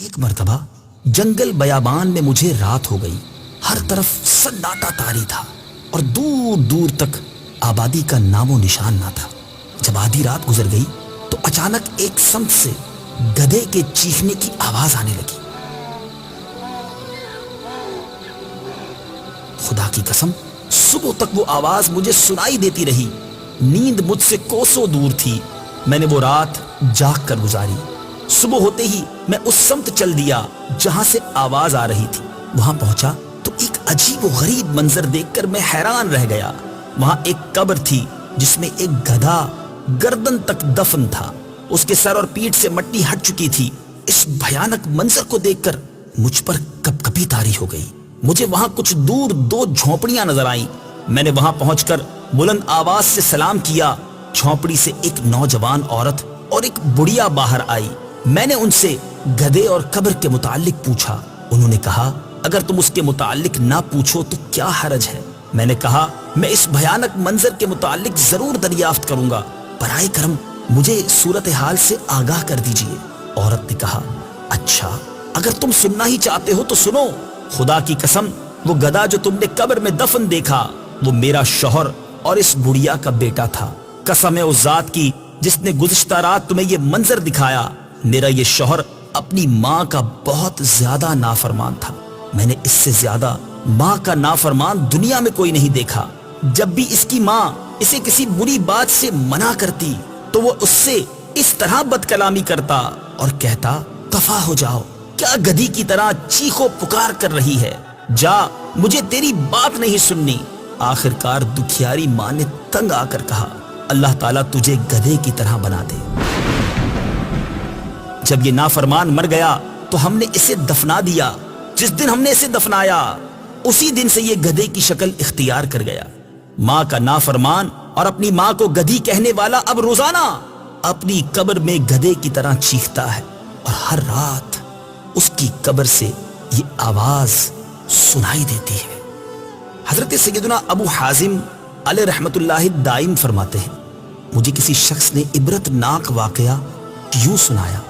ایک مرتبہ جنگل بیابان میں مجھے رات ہو گئی، ہر طرف سناٹا طاری تھا اور دور دور تک آبادی کا نام و نشان نہ تھا۔ جب آدھی رات گزر گئی تو اچانک ایک سمت سے گدھے کے چیخنے کی آواز آنے لگی۔ خدا کی قسم صبح تک وہ آواز مجھے سنائی دیتی رہی۔ نیند مجھ سے کوسوں دور تھی۔ میں نے وہ رات جاگ کر گزاری۔ صبح ہوتے ہی میں اس سمت چل دیا جہاں سے آواز آ رہی تھی۔ وہاں پہنچا تو ایک عجیب و غریب منظر دیکھ کر میں حیران رہ گیا۔ وہاں ایک قبر تھی جس میں ایک گدھا گردن تک دفن تھا۔ اس کے سر اور پیٹھ سے مٹی ہٹ چکی تھی۔ اس بھیانک منظر کو دیکھ کر مجھ پر کپ کپی طاری ہو گئی۔ مجھے وہاں کچھ دور 2 جھونپڑیاں نظر آئیں۔ میں نے وہاں پہنچ کر بلند آواز سے سلام کیا۔ جھونپڑی سے ایک نوجوان عورت اور ایک بڑھیا باہر آئی۔ میں نے ان سے گدھے اور قبر کے متعلق پوچھا۔ انہوں نے کہا اگر تم اس کے متعلق نہ پوچھو تو کیا حرج ہے۔ میں نے کہا میں اس بھیانک منظر کے متعلق ضرور دریافت کروں گا، برائے کرم مجھے صورتحال سے آگاہ کر دیجئے۔ عورت نے کہا اچھا اگر تم سننا ہی چاہتے ہو تو سنو۔ خدا کی قسم وہ گدھا جو تم نے قبر میں دفن دیکھا وہ میرا شوہر اور اس بڑھیا کا بیٹا تھا۔ قسم ہے اس ذات کی جس نے گزشتہ رات تمہیں یہ منظر دکھایا، میرا یہ شوہر اپنی ماں کا بہت زیادہ نافرمان تھا۔ میں نے اس سے زیادہ ماں کا نافرمان دنیا میں کوئی نہیں دیکھا۔ جب بھی اس کی ماں اسے کسی بری بات سے منع کرتی تو وہ اس سے اس طرح بد کلامی کرتا اور کہتا دفع ہو جاؤ، کیا گدھی کی طرح چیخو پکار کر رہی ہے، جا مجھے تیری بات نہیں سننی۔ آخرکار دکھیاری ماں نے تنگ آ کر کہا اللہ تعالیٰ تجھے گدھے کی طرح بنا دے۔ جب یہ نافرمان مر گیا تو ہم نے اسے دفنا دیا۔ جس دن ہم نے اسے دفنایا اسی دن سے یہ گدھے کی شکل اختیار کر گیا۔ ماں کا نافرمان اور اپنی ماں کو گدھی کہنے والا اب روزانہ اپنی قبر میں گدھے کی طرح چیختا ہے اور ہر رات اس کی قبر سے یہ آواز سنائی دیتی ہے۔ حضرت سیدنا ابو حازم علیہ رحمت اللہ دائم فرماتے ہیں مجھے کسی شخص نے عبرت ناک واقعہ یوں سنایا